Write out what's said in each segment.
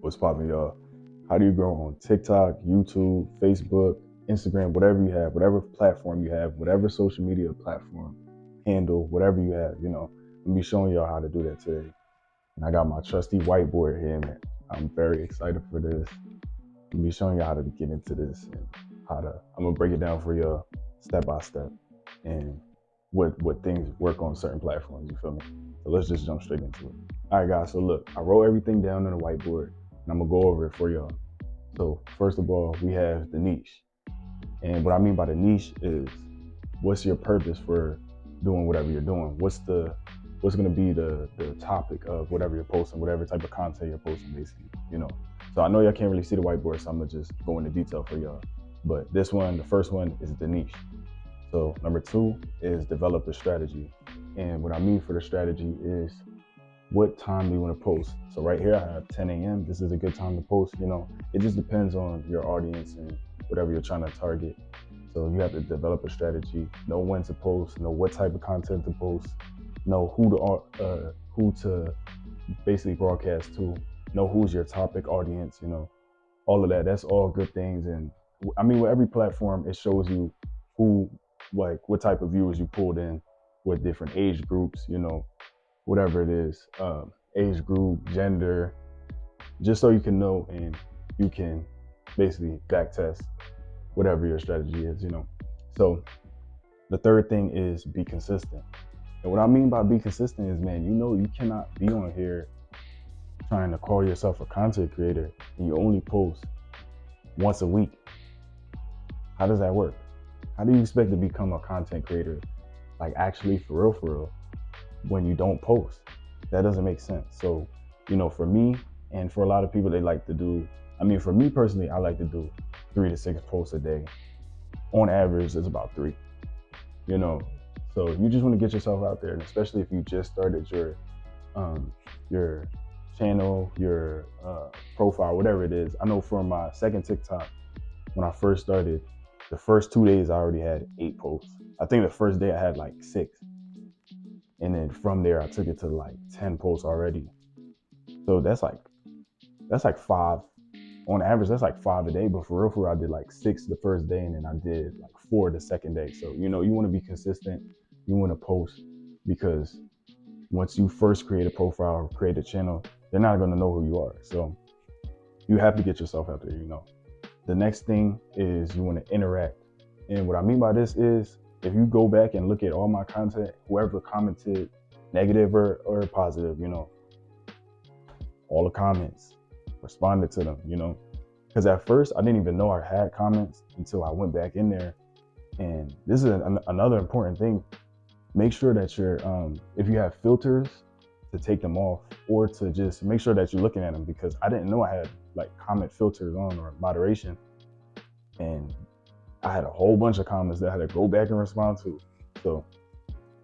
What's poppin', y'all? How do you grow on TikTok, YouTube, Facebook, Instagram, whatever you have, whatever platform you have, whatever social media platform, handle, whatever you have, I'm be showing y'all how to do that today. And I got my trusty whiteboard here, man. I'm very excited for this. I'm be showing y'all how to get into this and I'm gonna break it down for y'all step by step and what things work on certain platforms, you feel me? So let's just jump straight into it. All right, guys, so look, I wrote everything down on the whiteboard and I'm gonna go over it for y'all. So first of all, we have the niche. And what I mean by the niche is what's your purpose for doing whatever you're doing? What's gonna be the topic of whatever you're posting, whatever type of content you're posting, basically. So I know y'all can't really see the whiteboard, so I'm gonna just go into detail for y'all. But this one, the first one, is the niche. So number 2 is develop a strategy. And what I mean for the strategy is what time do you want to post? So right here I have 10 a.m. This is a good time to post. It just depends on your audience and whatever you're trying to target. So you have to develop a strategy, know when to post, know what type of content to post, know who to basically broadcast to, know who's your topic audience, all of that. That's all good things. And I mean, with every platform, it shows you what type of viewers you pulled in, what different age groups, whatever it is, age group, gender, just so you can know and you can basically back test whatever your strategy is, So the third thing is be consistent. And what I mean by be consistent is, man, you cannot be on here trying to call yourself a content creator and you only post once a week. How does that work? How do you expect to become a content creator, like actually for real, when you don't post? That doesn't make sense. So, for me and for a lot of people, they like to do, for me personally, I like to do 3 to 6 posts a day. On average, it's about 3, So you just want to get yourself out there, and especially if you just started your channel, your profile, whatever it is. I know for my second TikTok, when I first started, the first 2 days I already had 8 posts. I think the first day I had like 6. And then from there I took it to like 10 posts already. So that's like 5. On average, that's like 5 a day. But for real, I did like 6 the first day, and then I did like 4 the second day. So, you want to be consistent. You want to post, because once you first create a profile or create a channel, they're not going to know who you are. So you have to get yourself out there, The next thing is you want to interact. And what I mean by this is, if you go back and look at all my content, whoever commented negative or positive, all the comments, responded to them, because at first I didn't even know I had comments until I went back in there. And this is another important thing. Make sure that if you have filters, to take them off, or to just make sure that you're looking at them, because I didn't know I had like comment filters on or moderation. And I had a whole bunch of comments that I had to go back and respond to. So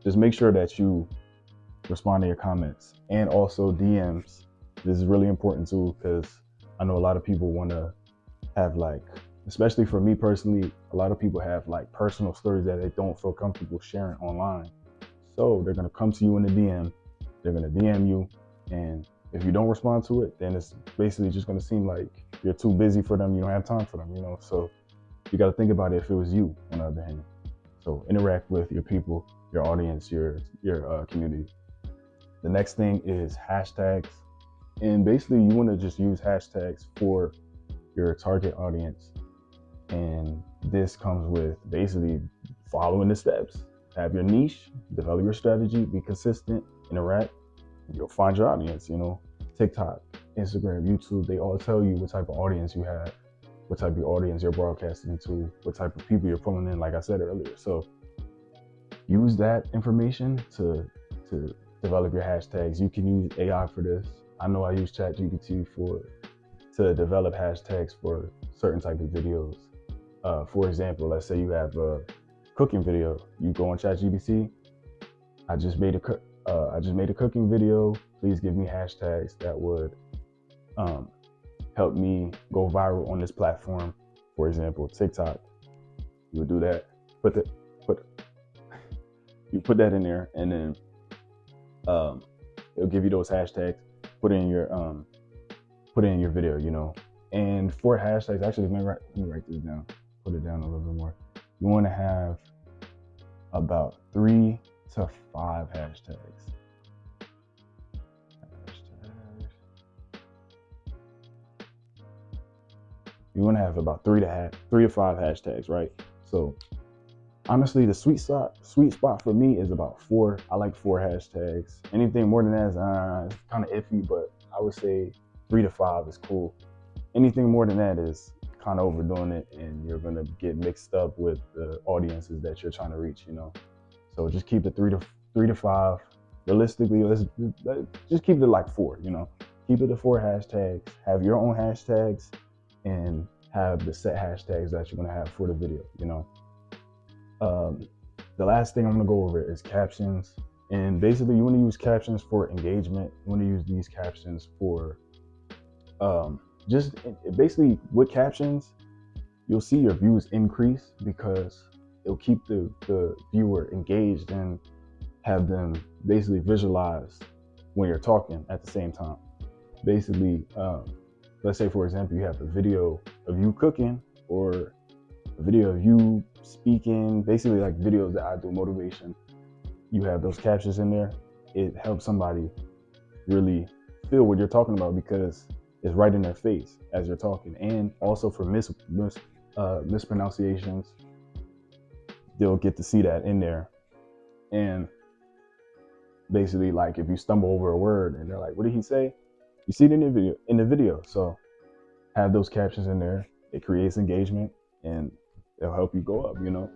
just make sure that you respond to your comments, and also DMs. This is really important too, because I know a lot of people want to have, like, especially for me personally, a lot of people have like personal stories that they don't feel comfortable sharing online. So they're going to come to you in the DM, they're going to DM you, and if you don't respond to it, then it's basically just going to seem like you're too busy for them, you don't have time for them, So you got to think about it if it was you, on the other hand. So interact with your people, your audience, your community. The next thing is hashtags. And basically you want to just use hashtags for your target audience. And this comes with basically following the steps. Have your niche, develop your strategy, be consistent, interact. You'll find your audience, TikTok, Instagram, YouTube, they all tell you what type of audience you have, what type of audience you're broadcasting to, what type of people you're pulling in, like I said earlier. So use that information to develop your hashtags. You can use AI for this. I know I use ChatGPT to develop hashtags for certain type of videos. For example, let's say you have a cooking video. You go on ChatGPT. I just made a cooking video. Please give me hashtags that would help me go viral on this platform. For example, TikTok. You would do that. You put that in there, and then it'll give you those hashtags. Put in your put in your video, you know. And for hashtags, actually, let me write this down, put it down a little bit more. You want to have about 3 to 5 hashtags. You want to have about 3 to 5 hashtags, right? So honestly, the sweet spot for me is about 4. I like 4 hashtags. Anything more than that is kind of iffy, but I would say 3 to 5 is cool. Anything more than that is kind of overdoing it, and you're gonna get mixed up with the audiences that you're trying to reach, you know. So just keep it 3 to 5. Realistically, let's just keep it like 4, you know. Keep it to 4 hashtags. Have your own hashtags, and have the set hashtags that you're gonna have for the video, you know. The last thing I'm gonna go over is captions. And basically, you want to use captions for engagement. You want to use these captions for just basically with captions, you'll see your views increase because it'll keep the viewer engaged and have them basically visualize when you're talking at the same time. Basically, let's say, for example, you have a video of you cooking or a video of you speaking, basically like videos that I do, motivation. You have those captions in there. It helps somebody really feel what you're talking about because it's right in their face as you're talking. And also for mispronunciations, they'll get to see that in there. And basically, like if you stumble over a word and they're like, what did he say? You see it in the video. So have those captions in there. It creates engagement and it'll help you go up, you know.